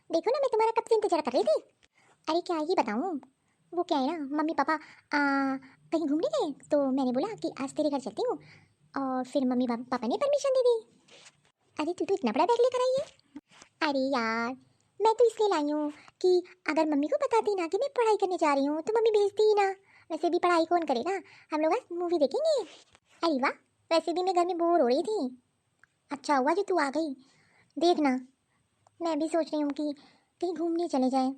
देखो ना, मैं तुम्हारा कब से इंतजार कर रही थी। अरे क्या ये बताऊँ, वो क्या है ना, मम्मी पापा कहीं घूमने गए तो मैंने बोला कि आज तेरे घर चलती हूँ, और फिर मम्मी पापा ने परमिशन दे दी। अरे तू तो इतना बड़ा बैग लेकर आई है। अरे यार, मैं तो इसलिए लाई हूँ कि अगर मम्मी को बताती ना कि मैं पढ़ाई करने जा रही हूँ तो मम्मी भेजती ही ना। वैसे भी पढ़ाई कौन करेगा, हम लोग आज मूवी देखेंगे। अरे वाह, वैसे भी मैं घर में बोर हो रही थी। अच्छा हुआ जो तू आ गई। देखना, मैं भी सोच रही हूँ कि कहीं घूमने चले जाएं,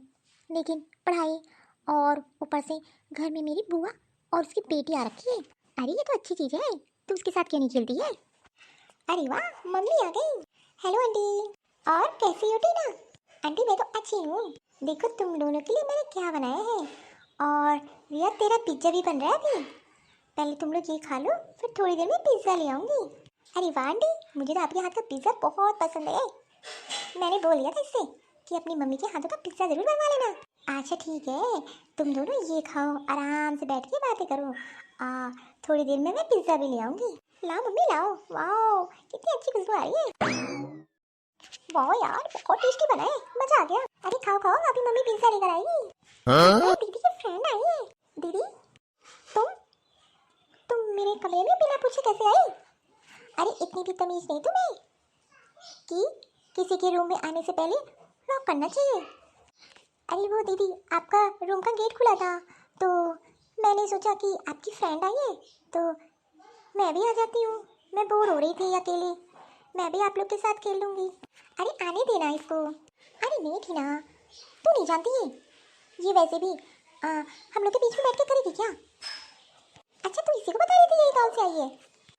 लेकिन पढ़ाई और ऊपर से घर में मेरी बुआ और उसकी बेटी आ रखी है। अरे ये तो अच्छी चीज़ है, तू उसके साथ क्यों नहीं खेलती है। अरे वाह, मम्मी आ गई। हेलो आंटी, और कैसी हो टीना। आंटी मैं तो अच्छी हूँ। देखो तुम दोनों के लिए मैंने क्या बनाया है। और रिया, तेरा पिज्ज़ा भी बन रहा है अभी। पहले तुम लोग ये खा लो, फिर थोड़ी देर में पिज्ज़ा ले आऊँगी। अरे वाह आंटी, मुझे तो आपके हाथ का पिज़्ज़ा बहुत पसंद है। मैंने बोल दिया था इससे कि अपनी मम्मी के हाथों का पिज्ज़ा ज़रूर बनवा लेना। अच्छा ठीक है, तुम दोनों ये खाओ, आराम से बैठ के बातें करो। थोड़ी देर में मैं पिज्ज़ा भी ले आऊँगी। लाओ मम्मी लाओ। वाओ, कितनी अच्छी खुशबू आ रही है। वाह यार, बहुत टेस्टी बना है, मजा आ गया। अरे खाओ खाओ, अभी मम्मी पिज्जा लेकर आएगी। हाँ? दीदी की फ्रेंड आई है। दीदी, तुम तुम मेरे कमरे में बिना पूछे कैसे आई। अरे इतनी भी तमीज नहीं तुम्हें कि किसी के रूम में आने से पहले लॉक करना चाहिए। अरे वो दीदी, आपका रूम का गेट खुला था तो मैंने सोचा कि आपकी फ्रेंड आई है तो मैं भी आ जाती हूँ। मैं बोर हो रही थी अकेले, मैं भी आप लोग के साथ खेल लूँगी। अरे आने देना इसको। अरे नहीं थी ना, तू नहीं जानती है ये वैसे भी हम लोग के बीच में बैठ के करेगी क्या। अच्छा तू इसी को बता रही थी यही गाँव से आई है।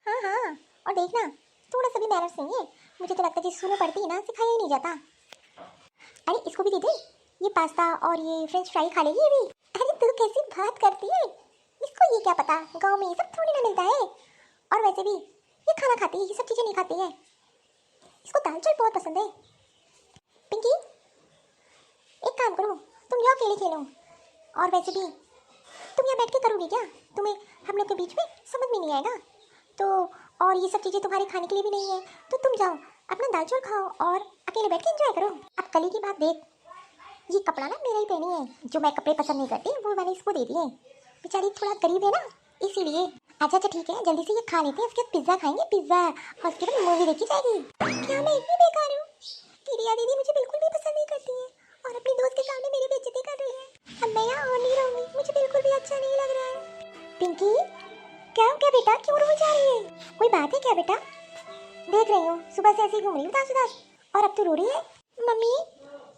हाँ हाँ, और देखना, थोड़ा सा भी मैनर्स नहीं है। मुझे तो लगता है जिस स्कूल में पढ़ती है ना, सिखाया ही नहीं जाता। अरे इसको भी दे दे, ये पास्ता और ये फ्रेंच फ्राई खा लेगी ये भी। अरे तू कैसी बात करती है, इसको ये क्या पता, गाँव में ये सब थोड़ी ना मिलता है। और वैसे भी ये खाना खाती है, ये सब चीज़ें नहीं खाती है। इसको दाल चावल बहुत पसंद है। पिंकी, एक काम करो, तुम जाओ अकेले खेलो। और वैसे भी तुम यहाँ बैठ के करोगी क्या, तुम्हें हम लोग के बीच में समझ में नहीं आएगा तो। और ये सब चीज़ें तुम्हारे खाने के लिए भी नहीं है, तो तुम जाओ अपना दाल चावल खाओ और अकेले बैठ के एंजॉय करो। अब कल की बात देख, ये कपड़ा ना मेरा ही पहनी है, जो मैं कपड़े पसंद नहीं करती वो मैंने इसको दे दिए। बेचारी थोड़ा गरीब है ना, इसीलिए। अच्छा अच्छा ठीक है, जल्दी से ये खा लेते हैं, उसके बाद पिज्ज़ा खाएंगे, पिज्ज़ा और उसके बाद मूवी देखी जाएगी। क्या मैं इतनी बेकार हूँ कि रिया दीदी मुझे बिल्कुल भी पसंद नहीं करती है और अपनी दोस्त के सामने मेरी बेइज्जती कर रही है। अब मैं यहाँ और नहीं रहूंगी, मुझे बिल्कुल भी अच्छा नहीं लग रहा है। पिंकी, क्या हो गया बेटा, क्यों रो जा रही है। कोई बात है क्या बेटा। देख रही हूँ सुबह से ऐसे ही घूम रही हूँ उदास उदास, और अब तू रो रही है। मम्मी,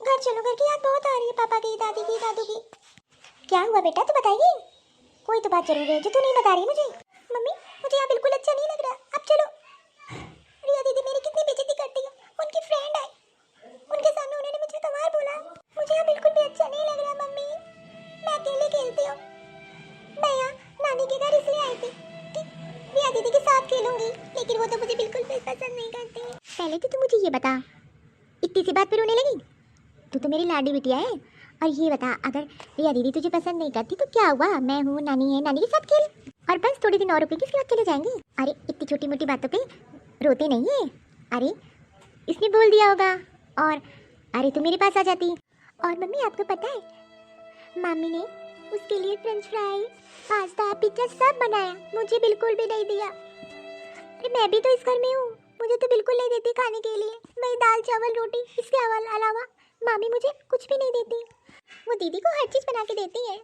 घर चलो, घर की याद बहुत आ रही है, पापा की, दादी की, दादू की। क्या हुआ बेटा, तू बताएगी। कोई तो बात जरूर है जो तू नहीं बता रही मुझे। मम्मी, मुझे यहाँ बिल्कुल अच्छा नहीं लग रहा, अब चलो। रिया दीदी मेरी कितनी बेइज्जती करती है, उनकी फ्रेंड है, उनके सामने उन्होंने मुझे गंवार बोला। मुझे यहाँ बिल्कुल भी अच्छा नहीं लग रहा मम्मी, मैं अकेले खेलती हूँ। मैं यहाँ नानी के घर इसलिए आई थी कि रिया दीदी के साथ खेलूंगी, लेकिन वो तो मुझे बिल्कुल भी पसंद नहीं करती। पहले तो तू मुझे ये बता, इतनी सी बात पे रोने लगी। तू तो मेरी लाडी बिटिया है। और ये बता, अगर रिया दीदी तुझे पसंद नहीं करती तो क्या हुआ, मैं हूँ, नानी है, नानी के साथ खेल। और बस थोड़े दिन और रुकेगी, उसके बाद चले जाएंगे। अरे इतनी छोटी मोटी बातों पे रोते नहीं है। अरे इसने बोल दिया होगा, और अरे तू मेरे पास आ जाती। और मम्मी आपको पता है, मम्मी ने उसके लिए फ्रेंच फ्राई, पास्ता, पिज्जा सब बनाया, मुझे बिल्कुल भी नहीं दिया। अरे मैं भी तो इस घर में हूँ, मुझे तो बिल्कुल नहीं देती खाने के लिए। मैं दाल चावल रोटी, इसके अलावा मामी मुझे कुछ भी नहीं देती। वो दीदी को हर चीज़ बना के देती है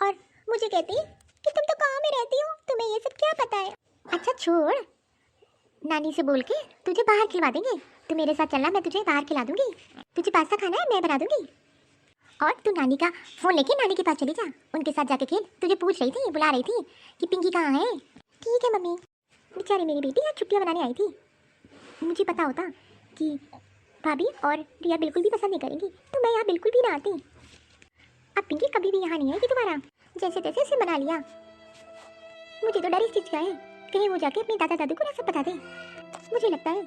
और मुझे कहती है कि तुम तो गाँव में रहती हो, तुम्हें ये सब क्या पता है। अच्छा छोड़, नानी से बोल के तुझे बाहर खिलवा देंगे। तू मेरे साथ चलना, मैं तुझे बाहर खिला दूंगी। तुझे पास्ता खाना है, मैं बना दूंगी। और तू नानी का फ़ोन लेके नानी के पास चली जा, उनके साथ जाके खेल। तुझे पूछ रही थी, बुला रही थी कि पिंकी कहाँ है। ठीक है मम्मी। बेचारी मेरी बेटी यहाँ छुट्टियाँ बनाने आई थी, मुझे पता होता कि भाभी और रिया बिल्कुल भी पसंद नहीं करेंगी तो मैं यहाँ बिल्कुल भी ना आती। अब पिंकी कभी भी यहाँ नहीं आएगी दोबारा, जैसे तैसे उसे मना लिया। मुझे तो डर इस चीज़ का है, कहीं वो जाके अपने दादा दादू को ना सब बता दे। मुझे लगता है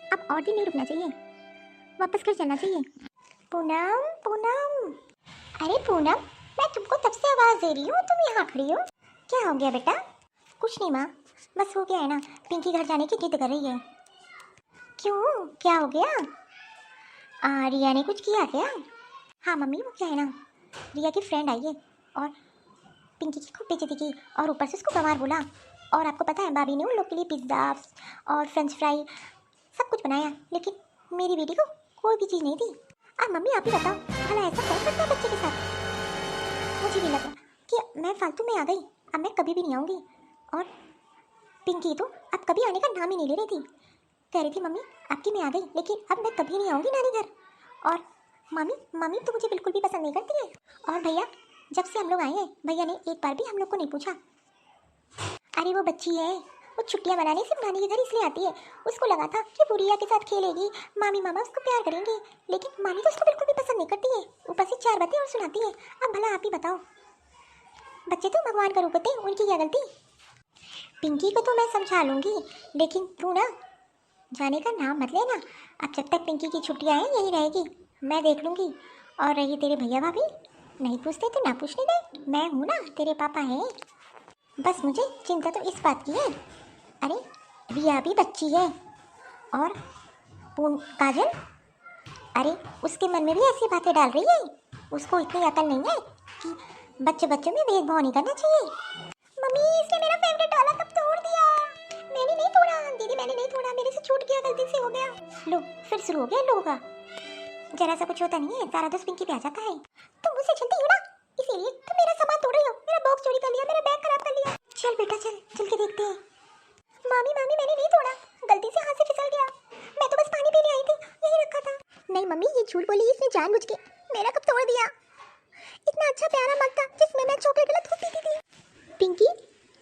अब और दिन नहीं रुकना चाहिए, वापस घर चलना चाहिए। पूनम, पूनम, अरे पूनम, मैं तुमको तब से आवाज़ दे रही हूँ, तुम यहाँ खड़ी हो। क्या हो गया बेटा। कुछ नहीं माँ, बस हो गया है ना, पिंकी घर जाने की जिद कर रही है। क्यों, क्या हो गया। रिया ने कुछ किया क्या? हाँ मम्मी, वो क्या है ना, रिया की फ्रेंड आई है और पिंकी की खूब बेइज्जती की और ऊपर से उसको गंवार बोला। और आपको पता है भाभी ने उन लोग के लिए पिज्ज़ा और फ्रेंच फ्राई सब कुछ बनाया, लेकिन मेरी बेटी को कोई भी चीज़ नहीं दी। अब मम्मी आप ही बताओ, भला ऐसा कौन करता है बच्चे के साथ? मुझे भी लगा कि मैं फालतू में आ गई, अब मैं कभी भी नहीं आऊँगी। और पिंकी तो अब कभी आने का नाम ही नहीं ले रही थी, कह रही थी मम्मी आपकी मैं आ गई, लेकिन अब मैं कभी नहीं आऊँगी नानी घर। और मम्मी मम्मी तो मुझे बिल्कुल भी पसंद नहीं करती है। और भैया, जब से हम लोग आए हैं भैया ने एक बार भी हम लोग को नहीं पूछा। अरे वो बच्ची है, वो छुट्टियां मनाने सिर्फ नानी के घर इसलिए आती है। उसको लगा था कि बुढ़िया के साथ खेलेगी, मामी मामा उसको प्यार करेंगे, लेकिन मामी तो उसको बिल्कुल भी पसंद नहीं करती है, ऊपर से चार बातें और सुनाती है। अब भला आप ही बताओ, बच्चे तो भगवान का रूप होते हैं, उनकी क्या गलती? पिंकी को तो मैं समझा लूँगी, लेकिन तू ना जाने का नाम मत लेना। अब जब तक पिंकी की छुट्टियां हैं यही रहेगी, मैं देख लूँगी। और रही तेरे भैया भाभी, नहीं पूछते तो ना पूछने दे, मैं हूँ ना, तेरे पापा हैं। बस मुझे चिंता तो इस बात की है, अरे रिया भी बच्ची है और काजल, अरे उसके मन में भी ऐसी बातें डाल रही है, उसको इतनी अकल नहीं है कि बच्चे बच्चों में भेदभाव नहीं करना चाहिए। मम्मी इसने मेरा फेवरेट वाला कप तोड़ दिया। मैंने नहीं तोड़ा दीदी, मैंने नहीं तोड़ा, मेरे से छूट गया, गलती से हो गया। लो फिर शुरू हो गया इन लोगों का, जरा सा कुछ होता नहीं है, सारा दोस्त पिंकी पे आ जाता है। तुम मुझसे चलती हो ना, इसीलिए तुम मेरा सामान तोड़ रही हो, मेरा बॉक्स चोरी कर लिया, मेरा बैग खराब कर लिया। चल बेटा चल, चल के देखते हैं। मामी मामी मैंने नहीं तोड़ा, गलती से हाथ से फिसल गया, मैं तो बस पानी पीने आई थी, यही रखा था। नहीं मम्मी ये झूठ बोली, इसने जानबूझ के मेरा कप तोड़ दिया। इतना अच्छा प्यारा मग था जिसमें मैं चॉकलेट वाला दूध पीती थी। पिंकी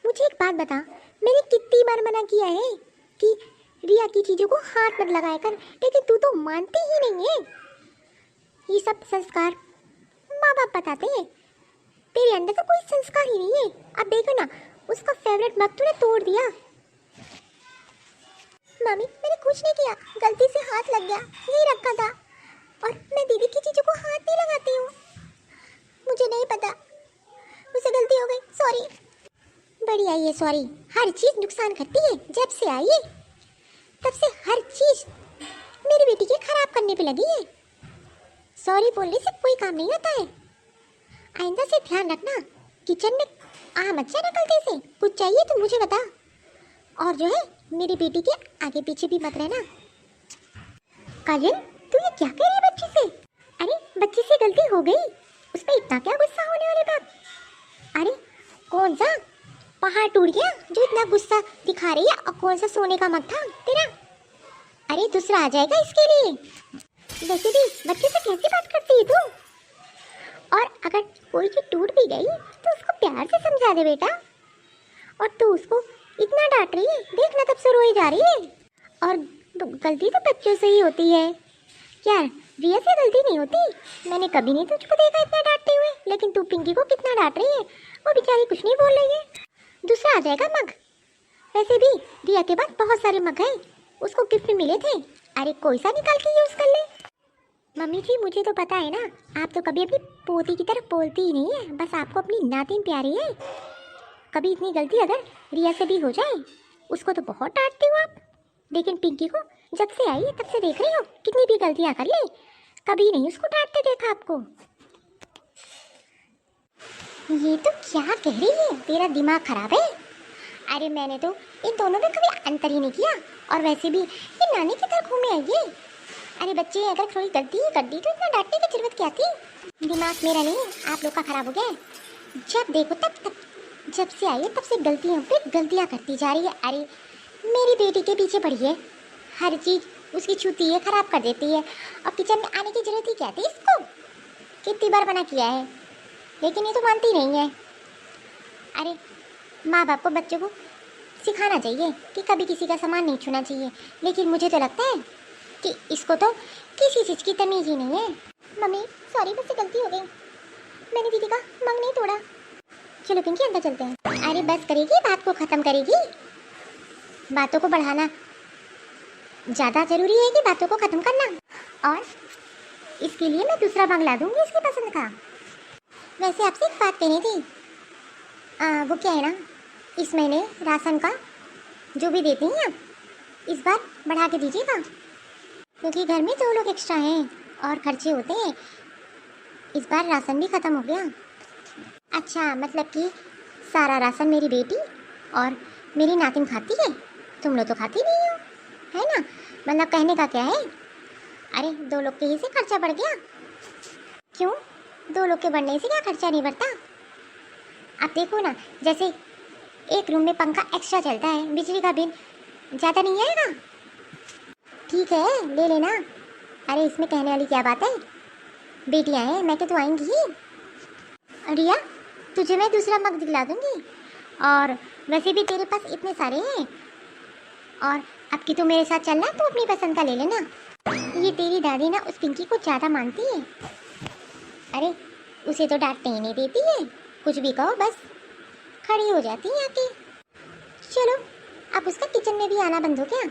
मुझे एक बात बता, मैंने कितनी बार मना किया है कि रिया की चीजों को हाथ मत लगाया कर, लेकिन तू तो मानती ही नहीं है। ये सब संस्कार माँ बाप बताते हैं, तेरे अंदर तो कोई संस्कार ही नहीं है। अब देखो ना, उसका फेवरेट मग तूने तोड़ दिया। मम्मी मैंने कुछ नहीं किया, गलती से हाथ लग गया, यही रखा था, और मैं दीदी की चीजों को हाथ नहीं लगाती हूँ, मुझे नहीं पता, मुझसे गलती हो गई, सॉरी। बढ़िया ये सॉरी हर चीज नुकसान करती है, जब से आई है तब से हर चीज मेरी बेटी के खराब करने पे लगी है। सॉरी बोलने से कोई काम नहीं होता है, आइंदा से ध्यान रखना, किचन में आ मत जाना गलती से, कुछ चाहिए तो मुझे बता, और जो है मेरी बेटी के आगे पीछे भी मत रहना। काजल तू ये क्या कह रही है बच्ची से? अरे बच्ची से गलती हो गई, उस पर इतना क्या गुस्सा होने वाली बात? अरे कौन सा पहाड़ टूट गया जो इतना गुस्सा दिखा रही है, और कौन सा सोने का मग था तेरा? अरे दूसरा आ जाएगा इसके लिए। वैसे भी बच्चे से कैसी बात करती है तू? और अगर कोई चीज टूट भी गई तो उसको प्यार से समझा दे बेटा, और तू उसको इतना डांट रही है, देखना तब से रोई जा रही है। और गलती तो बच्चों से ही होती है, क्या रिया से गलती नहीं होती? मैंने कभी नहीं तुझको देखा इतना डांटते हुए, लेकिन तू पिंकी को कितना डांट रही है, वो बेचारी कुछ नहीं बोल रही है। दूसरा आ जाएगा मग, वैसे भी रिया के पास बहुत सारे मग हैं, उसको गिफ्ट में मिले थे, अरे कोई सा निकाल के यूज कर ले। मम्मी जी मुझे तो पता है ना, आप तो कभी अपनी पोती की तरफ बोलती ही नहीं है, बस आपको अपनी नातिन प्यारी है। कभी इतनी गलती अगर रिया से भी हो जाए, उसको तो बहुत डांटती हो आप, लेकिन पिंकी को जब से आई है तब से देख रही हो कितनी भी गलतियां कर ले, कभी नहीं उसको डांटते देखा आपको। ये तो क्या कह रही है, तेरा दिमाग खराब है? अरे मैंने तो इन दोनों में कभी अंतर ही नहीं किया, और वैसे भी ये नानी की तरफ घूमने आई है। अरे बच्चे अगर थोड़ी गलती ही कर दी तो इतना डांटने की जरूरत क्या थी? दिमाग मेरा नहीं आप लोग का खराब हो गया है, जब देखो तब जब से आई है तब से गलतियों पे गलतियां करती जा रही है। अरे मेरी बेटी के पीछे पड़ी है, हर चीज़ उसकी छूती है, खराब कर देती है, और किचन में आने की जरूरत ही क्या थी इसको? कितनी बार मना किया है, लेकिन ये तो मानती नहीं है। अरे माँ बाप को बच्चों को सिखाना चाहिए कि कभी किसी का सामान नहीं छूना चाहिए, लेकिन मुझे तो लगता है कि इसको तो किसी चीज़ की तमीज़ ही नहीं है। मम्मी सॉरी, मुझसे गलती हो गई, मैंने दीदी का मग नहीं तोड़ा। चलो पिंकी अंदर चलते हैं। अरे बस करेगी, बात को ख़त्म करेगी, बातों को बढ़ाना ज़्यादा ज़रूरी है कि बातों को ख़त्म करना, और इसके लिए मैं दूसरा बंगला दूंगी इसकी पसंद का। वैसे आपसे एक बात कहनी थी, वो क्या है ना, इस महीने राशन का जो भी देती हैं आप, इस बार बढ़ा के दीजिएगा, क्योंकि घर में 2 लोग एक्स्ट्रा हैं और खर्चे होते हैं। इस बार राशन भी ख़त्म हो गया। अच्छा, मतलब कि सारा राशन मेरी बेटी और मेरी नातिन खाती है, तुम लोग तो खाती नहीं हो, है ना? मतलब कहने का क्या है? अरे 2 लोग के ही से खर्चा बढ़ गया। क्यों? 2 लोग के बढ़ने से क्या खर्चा नहीं बढ़ता? आप देखो ना, जैसे एक रूम में पंखा एक्स्ट्रा चलता है, बिजली का बिल ज़्यादा नहीं आएगा? ठीक है, ले लेना। अरे इसमें कहने वाली क्या बात है? बेटियां हैं, मैं तो आएंगी ही। रिया, तुझे मैं दूसरा मग दिला दूंगी। और वैसे भी तेरे पास इतने सारे हैं, और अब की तो मेरे साथ चलना, तो अपनी पसंद का ले लेना। ये तेरी दादी ना उस पिंकी को ज़्यादा मानती है। अरे उसे तो डांटने ही नहीं देती है, कुछ भी कहो बस खड़ी हो जाती है आके। चलो, अब उसका किचन में भी आना बंद हो गया।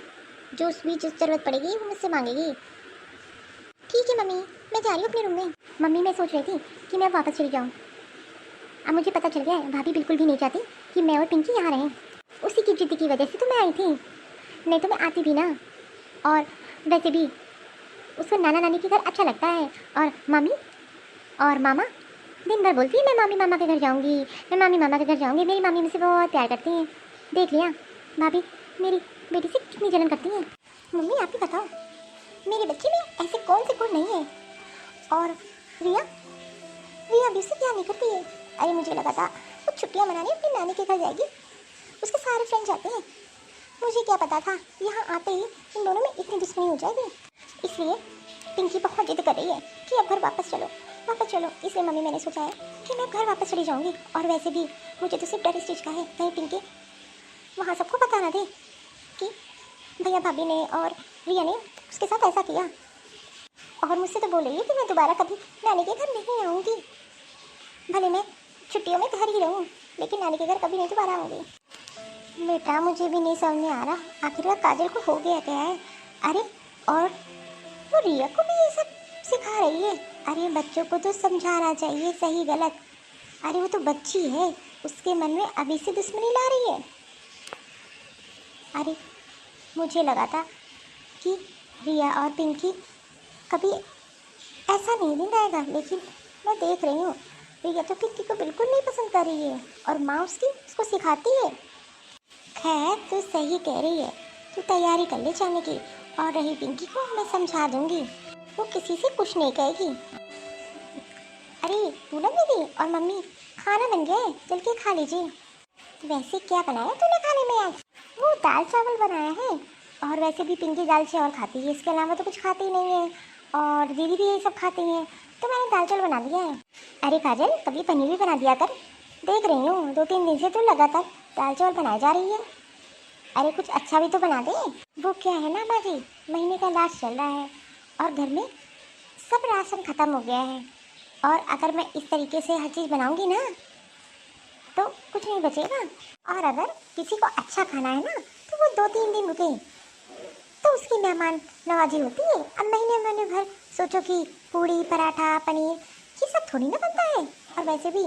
जो भी जो जरूरत पड़ेगी वो मुझसे मांगेगी। ठीक है मम्मी, मैं जा रही हूँ अपने रूम में। मम्मी, मैं सोच रही थी कि मैं वापस चली जाऊँ। अब मुझे पता चल गया है, भाभी बिल्कुल भी नहीं चाहती कि मैं और पिंकी यहाँ रहें। उसी की जिद की वजह से तो मैं आई थी, नहीं तो मैं आती भी ना। और वैसे भी उसको नाना नानी के घर अच्छा लगता है, और मम्मी और मामा दिन भर बोलती है मैं मामी मामा के घर जाऊँगी, मैं मामी मामा के घर जाऊँगी। मेरी मामी मुझसे बहुत प्यार करती हैं। देख लिया, भाभी मेरी बेटी से कितनी जलन करती हैं। मम्मी आप ही बताओ, मेरे बच्चे में ऐसे कौन से गुण नहीं है? और रिया, रिया अभी उससे क्या नहीं करती है? अरे मुझे लगा था वो छुट्टियां मनाने अपनी नानी के घर जाएगी, उसके सारे फ्रेंड जाते हैं। मुझे क्या पता था यहाँ आते ही इन दोनों में इतनी दुश्मनी हो जाएगी। इसलिए पिंकी बहुत जिद कर रही है कि अब घर वापस चलो, वापस चलो। इसलिए मम्मी मैंने सोचा है कि मैं घर वापस चली जाऊँगी। और वैसे भी मुझे तो सिर्फ डर इस चीज़ का है, कहीं पिंकी वहाँ सबको पता ना दे कि भैया भाभी ने और रिया ने उसके साथ ऐसा किया। और मुझसे तो बोल रही है कि मैं दोबारा कभी नानी के घर नहीं आऊँगी। भले मैं छुट्टियों में घर ही रहूँ, लेकिन नानी के घर कभी नहीं दोबारा आऊँगी। बेटा मुझे भी नहीं समझ में आ रहा आखिरकार काजल को हो गया क्या है। अरे और वो रिया को भी ये सब सिखा रही है। अरे बच्चों को तो समझाना चाहिए सही गलत। अरे वो तो बच्ची है, उसके मन में अभी से दुश्मनी ला रही है। अरे मुझे लगा था कि रिया और पिंकी कभी ऐसा नहीं दिन आएगा, लेकिन मैं देख रही हूँ रिया तो पिंकी को बिल्कुल नहीं पसंद कर रही है, और माँ उसको सिखाती है। खैर तू सही कह रही है, तू तैयारी कर ले जाने की। और रही पिंकी को मैं समझा दूंगी, वो किसी से कुछ नहीं कहेगी। अरे पूनम दीदी और मम्मी, खाना बन गया है, चल के खा लीजिए। वैसे क्या बनाया तूने खाने में आज? वो दाल चावल बनाया है। और वैसे भी पिंकी दाल चावल खाती है, इसके अलावा तो कुछ खाती नहीं है, और दीदी भी यही सब खाती हैं, तो मैंने दाल चावल बना दिया है। अरे काजल, कभी पनीर भी बना दिया कर। देख रही हूँ 2-3 दिन से तू लगातार दाल चावल बनाई जा रही है। अरे कुछ अच्छा भी तो बना दे। वो क्या है ना बाजी, महीने का लास्ट चल रहा है और घर में सब राशन ख़त्म हो गया है, और अगर मैं इस तरीके से हर चीज़ बनाऊँगी ना तो कुछ नहीं बचेगा। और अगर किसी को अच्छा खाना है ना तो वो 2-3 दिन रुके तो उसकी मेहमान नवाजी होती है। अब महीने भर सोचो कि पूड़ी पराठा पनीर ये सब थोड़ी ना बनता है। और वैसे भी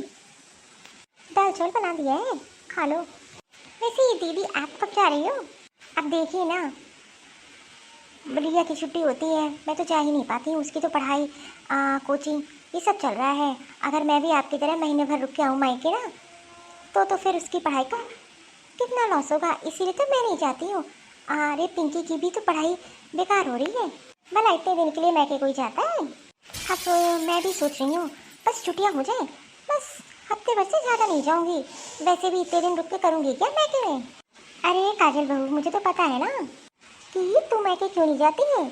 दाल चावल बना दिया है, खा लो। वैसे ये दीदी आप कब जा रही हो? अब देखिए ना, रिया की छुट्टी होती है, मैं तो जा ही नहीं पाती हूँ। उसकी तो पढ़ाई कोचिंग ये सब चल रहा है। अगर मैं भी आपकी तरह महीने भर रुक के आऊँ मायके ना तो फिर उसकी पढ़ाई का कितना लॉस होगा। इसीलिए तो मैं नहीं चाहती हूँ। अरे पिंकी की भी तो पढ़ाई बेकार हो रही है, भला इतने दिन के लिए मैके कोई जाता है? अब मैं भी सोच रही हूँ बस छुट्टियाँ हो जाए, बस हफ्ते भर से ज़्यादा नहीं जाऊँगी। वैसे भी इतने दिन रुक के करूँगी क्या मैके में? अरे काजल बहू, मुझे तो पता है ना कि तू मैके क्यों नहीं जाती है।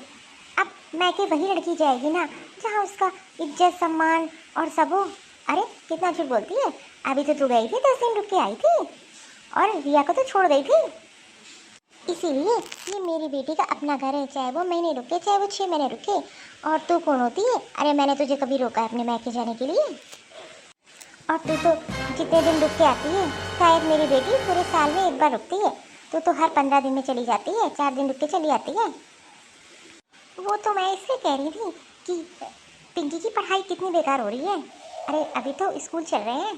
अब मैके वही लड़की जाएगी ना जहाँ उसका इज्जत सम्मान और सब हो। अरे कितना झूठ बोलती है, अभी तो तू गई थी 10 दिन रुक के आई थी, और रिया को तो छोड़ गई थी। इसीलिए ये मेरी बेटी का अपना घर है, चाहे वो महीने रुके चाहे वो 6 महीने रुके। और तू कौन होती है? अरे मैंने तुझे कभी रोका है अपने मैके जाने के लिए? और तू तो जितने दिन रुक के आती है, शायद मेरी बेटी पूरे साल में एक बार रुकती है, तू तो हर 15 दिन में चली जाती है, 4 दिन रुक के चली आती है। वो तो मैं इसलिए कह रही थी कि पिंकी की पढ़ाई कितनी बेकार हो रही है। अरे अभी तो स्कूल चल रहे हैं।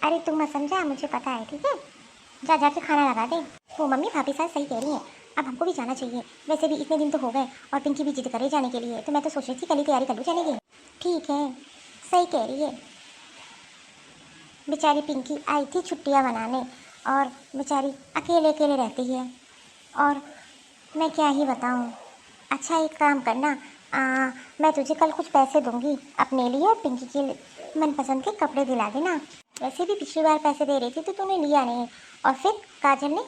अरे तुम मत समझा, मुझे पता है, ठीक है? जा जाके खाना लगा दे। वो मम्मी भाभी साहब सही कह रही हैं, अब हमको भी जाना चाहिए। वैसे भी इतने दिन तो हो गए और पिंकी भी जिद करे जाने के लिए, तो मैं तो सोच रही थी कल ही तैयारी कर लूँ जाने की। ठीक है, सही कह रही है। बेचारी पिंकी आई थी छुट्टियाँ मनाने और बेचारी अकेले अकेले रहती है, और मैं क्या ही बताऊँ। अच्छा एक काम करना, मैं तुझे कल कुछ पैसे दूंगी अपने लिए और पिंकी के मनपसंद के कपड़े दिला देना। वैसे भी पिछली बार पैसे दे रही थी तो तूने लिया नहीं, और फिर काजल ने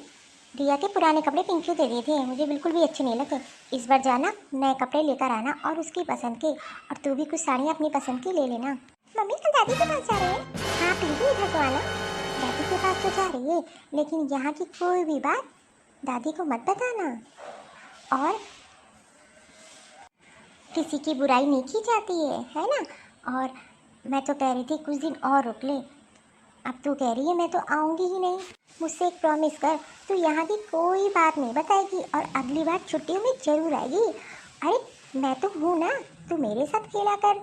रिया के पुराने कपड़े पिंकी को दे दिए थे, मुझे बिल्कुल भी अच्छे नहीं लगे। इस बार जाना नए कपड़े लेकर आना और उसकी पसंद के, और तू भी कुछ साड़ियाँ अपनी पसंद की ले लेना। मम्मी कल दादी के पास जा रहे हैं? हाँ पिंकी इधर तो आना। दादी के पास तो जा रही है, लेकिन यहाँ की कोई भी बात दादी को मत बताना, और किसी की बुराई नहीं की जाती है ना। और मैं तो कह रही थी कुछ दिन और रुक ले, अब तू कह रही है मैं तो आऊँगी ही नहीं। मुझसे एक प्रॉमिस कर, तू यहाँ की कोई बात नहीं बताएगी और अगली बार छुट्टियों में जरूर आएगी। अरे मैं तो हूँ ना, तू मेरे साथ खेला कर,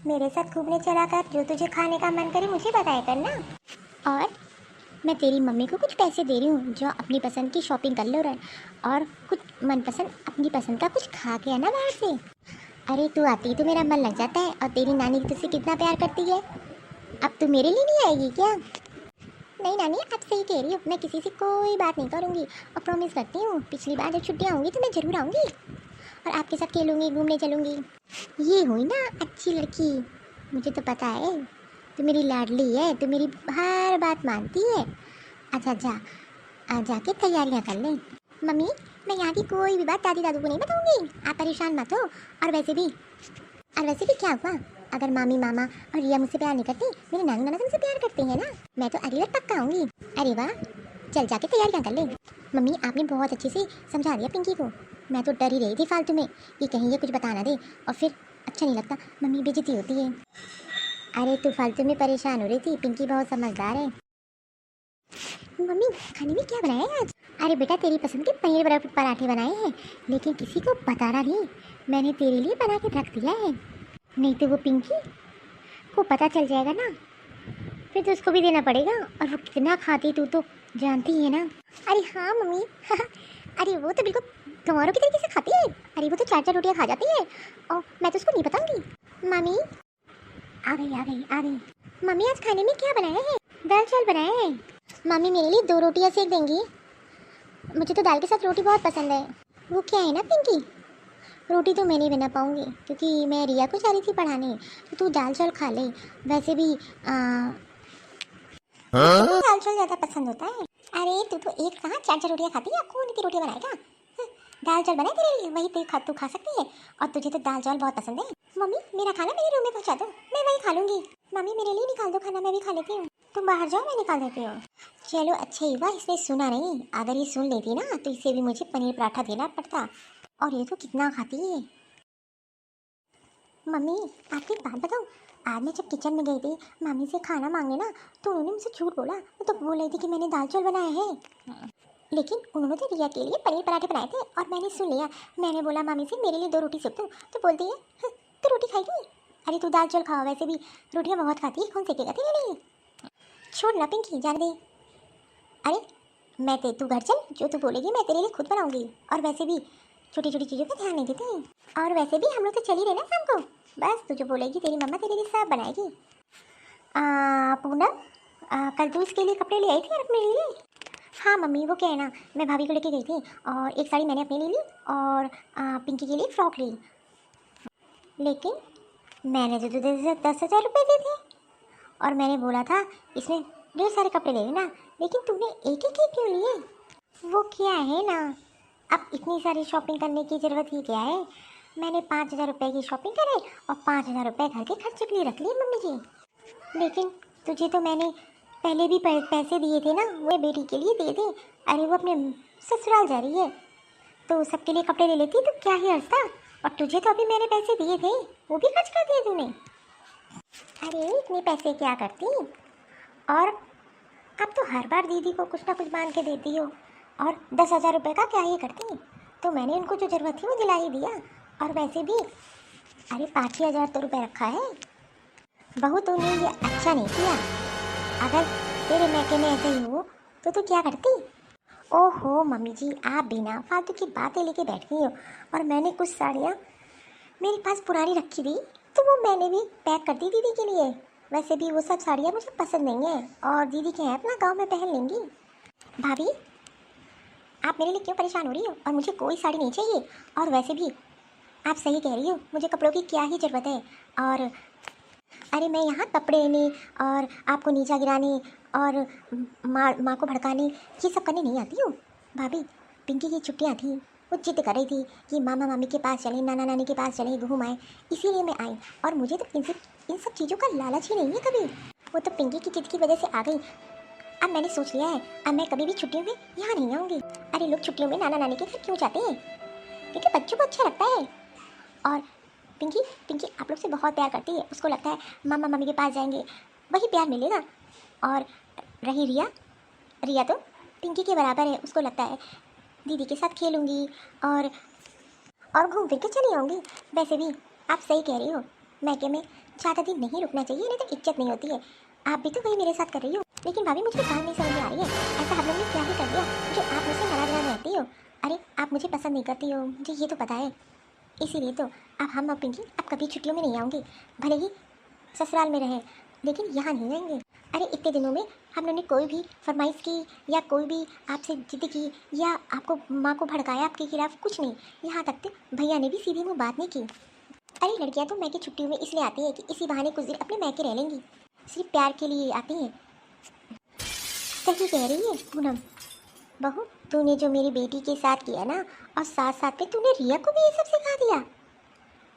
मेरे साथ घूमने चला कर, जो तुझे खाने का मन करे मुझे बताया करना। और मैं तेरी मम्मी को कुछ पैसे दे रही हूँ, जो अपनी पसंद की शॉपिंग कर लो रहे, और कुछ मनपसंद अपनी पसंद का कुछ खा के आना बाहर से। अरे तू आती तो मेरा मन लग जाता है, और तेरी नानी तुझसे कितना प्यार करती है। अब तू मेरे लिए नहीं आएगी क्या? नहीं नानी आप सही कह रही हो, मैं किसी से कोई बात नहीं करूँगी, और प्रॉमिस करती हूँ पिछली बार जब छुट्टियाँ होंगी तो मैं ज़रूर आऊँगी और आपके साथ खेलूँगी, घूमने चलूँगी। ये हुई ना अच्छी लड़की, मुझे तो पता है तू मेरी लाडली है, तू मेरी हर बात मानती है। अच्छा जा, जाके तैयारियाँ कर लें। मम्मी मैं यहाँ की कोई भी बात दादी दादू को नहीं बताऊँगी, आप परेशान मत हो। और वैसे भी क्या हुआ, अगर मामी मामा और रिया मुझसे प्यार नहीं करती, मेरे नानी नाना तुमसे प्यार करते हैं ना, मैं तो अगली बार पक्का आऊँगी। अरे वाह, चल जाके तैयारियाँ कर ले। मम्मी आपने बहुत अच्छे से समझा दिया पिंकी को, मैं तो डर ही रही थी फालतू में, ये कहीं ये कुछ बता ना दे और फिर अच्छा नहीं लगता, मम्मी बेइज्जती होती है। अरे तू फालतू में परेशान हो रही थी, पिंकी बहुत समझदार है। मम्मी खाने में क्या बनाया है आज? अरे बेटा तेरी पसंद के पनीर पराठे बनाए हैं, लेकिन किसी को बताना नहीं, मैंने तेरे लिए बना के रख दिया है, नहीं तो वो पिंकी को पता चल जाएगा ना, फिर तो उसको भी देना पड़ेगा, और वो कितना खाती तू तो जानती है ना। अरे हाँ मम्मी अरे वो तो बिल्कुल गंवारों की तरीके से खाती है, अरे वो तो 4-4 रोटियाँ खा जाती है, और मैं तो उसको नहीं बताऊंगी। मम्मी आ गई। मम्मी आज खाने में क्या बनाया है? दाल चावल बनाया है। मम्मी मेरे लिए 2 रोटियाँ सेक देंगी, मुझे तो दाल के साथ रोटी बहुत पसंद है। वो क्या है ना पिंकी, रोटी तो मैं नहीं बना पाऊँगी क्योंकि मैं रिया को जा रही थी पढ़ाने, तो तू दाल चावल खा ले। वैसे भी दाल चावल ज़्यादा पसंद होता है। अरे तू तो एक कहाँ 4-4 रोटियाँ खाती है, कौन इतनी रोटियाँ बनाएगा? दाल चावल बनाए तेरे लिए, वही तू खा सकती है, और तुझे तो दाल चावल बहुत पसंद है। मम्मी मेरा खाना मेरे रूम में पहुँचा दो, मैं वहीं खा लूँगी। मम्मी मेरे लिए निकाल दो खाना, मैं भी खा लेती हूँ। तुम बाहर जाओ मैं निकाल देती हूँ। चलो अच्छा ही हुआ इसने सुना नहीं, अगर ये सुन लेती ना तो इसे भी मुझे पनीर पराठा देना पड़ता, और ये तो कितना खाती है। मम्मी आपको एक बात बताऊँ, आज मैं जब किचन में गई थी मामी से खाना मांगने ना, तो उन्होंने मुझसे झूठ बोला, मैं तो बोल रही थी कि मैंने दाल चावल बनाए हैं, लेकिन उन्होंने तो रिया के लिए पनीर पराठे बनाए थे, और मैंने सुन लिया। मैंने बोला मामी से मेरे लिए 2 रोटी सेक दो, तो बोलती है तो रोटी खाएगी? अरे तू दाल चावल खाओ, वैसे भी रोटियाँ बहुत खाती है, कौन सेकेगा तेरे लिए? छोड़ ना पिंकी, जान दे। अरे तू घर चल, जो तू बोलेगी मैं तेरे लिए खुद बनाऊंगी, और वैसे भी छोटी छोटी चीज़ों पर ध्यान नहीं देते, और वैसे भी हम लोग तो चल ही रहे ना शाम को, बस तू जो बोलेगी तेरी मम्मा तेरे लिए सब बनाएगी। पूनम कल तू इसके लिए कपड़े ले आई थी अपने लिए? हाँ मम्मी वो क्या है ना, मैं भाभी को लेके गई थी, और एक साड़ी मैंने अपने लिए ली, और पिंकी के लिए फ्रॉक ली, लेकिन मैंने तो तुझे 10,000 रुपये दिए थे, और मैंने बोला था इसमें ढेर सारे कपड़े ले लेना, लेकिन तूने एक एक क्यों लिए? वो क्या है ना, अब इतनी सारी शॉपिंग करने की ज़रूरत ही क्या है, मैंने 5,000 रुपये की शॉपिंग करे और 5,000 रुपये घर के खर्चे के लिए रख लिए मम्मी जी। लेकिन तुझे तो मैंने पहले भी पैसे दिए थे ना, वो बेटी के लिए दिए थे, अरे वो अपने ससुराल जा रही है तो सबके लिए कपड़े ले लेती तो क्या ही अर्थ था, और तुझे तो अभी मैंने पैसे दिए थे वो भी खर्च कर दिए तूने। अरे इतने पैसे क्या करती, और अब तो हर बार दीदी को कुछ ना कुछ मान के देती हो, और 10,000 रुपये का क्या ही करती, तो मैंने उनको जो ज़रूरत थी वो दिला ही दिया, और वैसे भी अरे 5,000 तो रुपये रखा है, बहू तूने ये अच्छा नहीं किया, अगर तेरे मैके में ऐसे ही हो तो तू क्या करती? ओहो मम्मी जी, आप बिना फालतू की बातें लेके बैठ गई हो। और मैंने कुछ साड़ियाँ मेरे पास पुरानी रखी थी, तो वो मैंने भी पैक कर दी दीदी के लिए। वैसे भी वो सब साड़ियाँ मुझे पसंद नहीं है, और दीदी के हैं अपना गांव में पहन लेंगी। भाभी, आप मेरे लिए क्यों परेशान हो रही हो? और मुझे कोई साड़ी नहीं चाहिए। और वैसे भी आप सही कह रही हो, मुझे कपड़ों की क्या ही ज़रूरत है। और अरे मैं यहाँ कपड़े लेने और आपको नीचा गिराने और माँ को भड़काने ये सब करने नहीं आती हूँ। भाभी, पिंकी की छुट्टियाँ थी, वो जिद कर रही थी कि मामा मामी के पास चलें, नाना नानी के पास चलें, घूम आए, इसीलिए मैं आई। और मुझे तो इन सब चीज़ों का लालच ही नहीं है कभी। वो तो पिंकी की जिद की वजह से आ गई। अब मैंने सोच लिया है, अब मैं कभी भी छुट्टियों में यहाँ नहीं आऊँगी। अरे लोग छुट्टियों में नाना नानी के घर क्यों जाते हैं? क्योंकि बच्चों को अच्छा लगता है। और पिंकी पिंकी आप लोग से बहुत प्यार करती है, उसको लगता है मामा मम्मी के पास जाएंगे वही प्यार मिलेगा। और रही रिया, रिया तो पिंकी के बराबर है, उसको लगता है दीदी के साथ खेलूँगी और घूम फिर के चली आऊँगी। वैसे भी आप सही कह रही हो, मैके में ज़्यादा दिन नहीं रुकना चाहिए, नहीं तो इज्जत नहीं होती है। आप भी तो वही मेरे साथ कर रही हो। लेकिन भाभी मुझे बात नहीं समझ में आ रही है, ऐसा हम लोग ने क्या ही कर दिया जो आप मुझसे नाराज नाराज रहती हो? अरे आप मुझे पसंद नहीं करती हो, मुझे ये तो पता है। इसीलिए तो अब हम और पिंकी अब कभी छुट्टियों में नहीं आऊँगी। भले ही ससुराल में रहे, लेकिन यहाँ नहीं आएंगे। अरे इतने दिनों में हम लोगों ने कोई भी फरमाइश की या कोई भी आपसे जिद की या आपको माँ को भड़काया आपके खिलाफ? कुछ नहीं। यहाँ तक तो भैया ने भी सीधे मुँह बात नहीं की। अरे लड़कियाँ तो मैके छुट्टियों में इसलिए आती हैं कि इसी बहाने कुछ दिन अपने मैके रह लेंगी, सिर्फ प्यार के लिए आती हैं। सही कह रही है पूनम बहू, तूने जो मेरी बेटी के साथ किया ना, और साथ साथ में तूने रिया को भी ये सब सिखा दिया।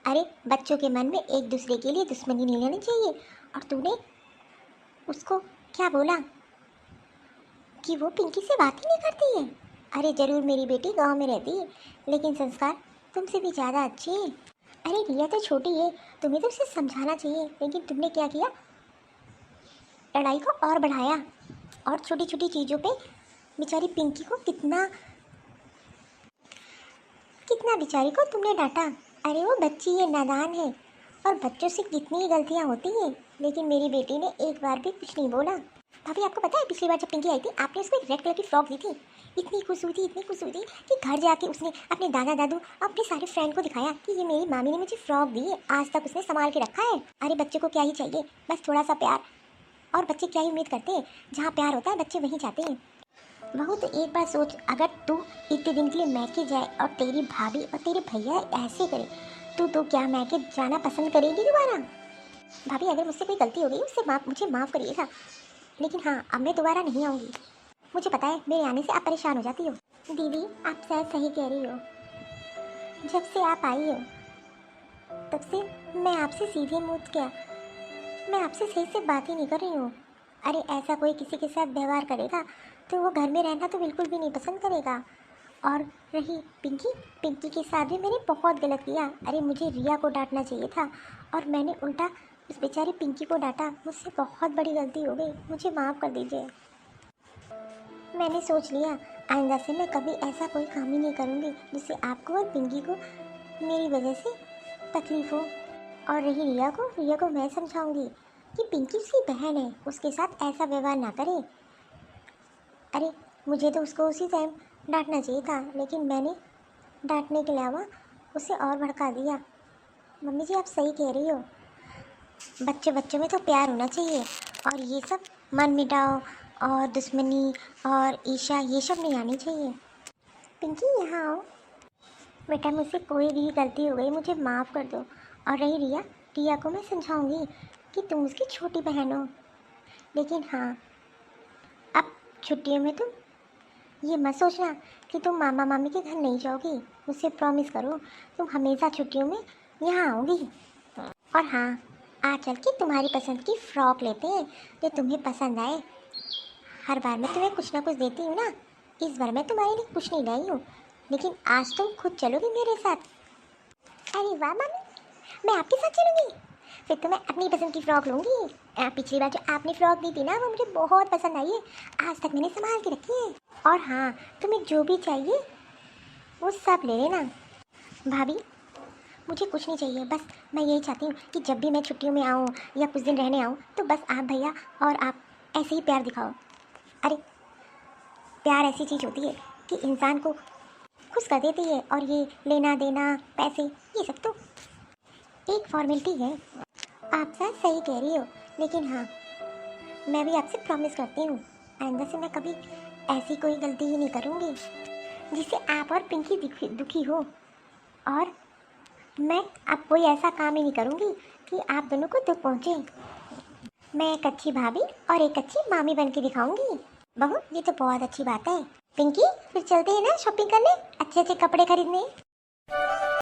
अरे बच्चों के मन में एक दूसरे के लिए दुश्मनी नहीं लेनी चाहिए। और तूने उसको क्या बोला कि वो पिंकी से बात ही नहीं करती है? अरे ज़रूर मेरी बेटी गांव में रहती है, लेकिन संस्कार तुमसे भी ज़्यादा अच्छे हैं। अरे रिया तो छोटी है, तुम्हें तो उसे समझाना चाहिए, लेकिन तुमने क्या किया, लड़ाई को और बढ़ाया। और छोटी छोटी चीज़ों पे बेचारी पिंकी को कितना कितना बेचारी को तुमने डांटा। अरे वो बच्ची है, नादान है, और बच्चों से कितनी ही गलतियाँ होती हैं, लेकिन मेरी बेटी ने एक बार भी कुछ नहीं बोला। भाभी आपको पता है, पिछली बार जब पिंकी आई थी, आपने उसको एक रेड कलर की फ्रॉक दी थी। इतनी खुश हुई थी, इतनी खुश हुई थी कि घर जाके उसने अपने दादा दादू अपने सारे फ्रेंड को दिखाया कि ये मेरी मामी ने मुझे फ्रॉक दी है, आज तक उसने संभाल के रखा है। अरे बच्चे को क्या ही चाहिए, बस थोड़ा सा प्यार। और बच्चे क्या ही उम्मीद करते हैं, जहाँ प्यार होता है बच्चे वहीं जाते हैं। बहू तो एक बार सोच, अगर तू इतने दिन के लिए मैके जाए और तेरी भाभी और तेरे भैया ऐसे करे, तो क्या मैके जाना पसंद करेगी दोबारा? भाभी अगर मुझसे कोई गलती हो गई उससे मुझे माफ़ करिएगा, लेकिन हाँ अब मैं दोबारा नहीं आऊँगी। मुझे पता है मेरे आने से आप परेशान हो जाती हो। दीदी आप शायद सही कह रही हो, जब से आप आई हो तब से मैं आपसे सीधे मुँह क्या, मैं आपसे सही से बात ही नहीं कर रही हूँ। अरे ऐसा कोई किसी के साथ व्यवहार करेगा तो वो घर में रहना तो बिल्कुल भी नहीं पसंद करेगा। और रही पिंकी, पिंकी के साथ भी मैंने बहुत गलत किया। अरे मुझे रिया को डांटना चाहिए था, और मैंने उल्टा उस बेचारी पिंकी को डांटा। मुझसे बहुत बड़ी गलती हो गई, मुझे माफ़ कर दीजिए। मैंने सोच लिया आइंदा से मैं कभी ऐसा कोई काम ही नहीं करूँगी जिससे आपको और पिंकी को मेरी वजह से तकलीफ़ हो। और रही रिया को मैं समझाऊंगी कि पिंकी उसकी बहन है, उसके साथ ऐसा व्यवहार ना करे। अरे मुझे तो उसको उसी टाइम डांटना चाहिए था, लेकिन मैंने डांटने के अलावा उसे और भड़का दिया। मम्मी जी आप सही कह रही हो, बच्चे बच्चों में तो प्यार होना चाहिए, और ये सब मन मिटाओ और दुश्मनी और ईर्ष्या ये सब नहीं आनी चाहिए। पिंकी यहाँ आओ बेटा, मुझसे कोई भी गलती हो गई मुझे माफ़ कर दो। और रही रिया, रिया को मैं समझाऊंगी कि तुम उसकी छोटी बहन हो, लेकिन हाँ अब छुट्टियों में तुम ये मत सोचना कि तुम मामा मामी के घर नहीं जाओगी। मुझसे प्रॉमिस करो तुम हमेशा छुट्टियों में यहाँ आओगी। और हाँ आज चल के तुम्हारी पसंद की फ़्रॉक लेते हैं जो तुम्हें पसंद आए। हर बार मैं तुम्हें कुछ ना कुछ देती हूँ ना, इस बार मैं तुम्हारे लिए कुछ नहीं लाई हूँ, लेकिन आज तुम खुद चलोगी मेरे साथ। अरे वाह मामी, मैं आपके साथ चलूँगी, फिर तो मैं अपनी पसंद की फ़्रॉक लूँगी। पिछली बार जो आपने फ़्रॉक दी थी ना वो मुझे बहुत पसंद आई है, आज तक मैंने संभाल के रखी है। और हाँ तुम्हें जो भी चाहिए वो सब ले लेना। भाभी मुझे कुछ नहीं चाहिए, बस मैं यही चाहती हूँ कि जब भी मैं छुट्टियों में आऊँ या कुछ दिन रहने आऊँ तो बस आप भैया और आप ऐसे ही प्यार दिखाओ। अरे प्यार ऐसी चीज़ होती है कि इंसान को खुश कर देती है, और ये लेना देना, पैसे, ये सब तो एक फॉर्मेलिटी है। आप सर सही कह रही हो, लेकिन हाँ, मैं भी आपसे प्रॉमिस करती हूँ आइंदा से मैं कभी ऐसी कोई गलती ही नहीं करूँगी जिससे आप और पिंकी दुखी हो, और मैं अब कोई ऐसा काम ही नहीं करूँगी कि आप दोनों को दुख पहुँचे। मैं एक अच्छी भाभी और एक अच्छी मामी बन के दिखाऊंगी। बहू, ये तो बहुत अच्छी बात है। पिंकी, फिर चलते हैं ना शॉपिंग करने, अच्छे अच्छे कपड़े खरीदने।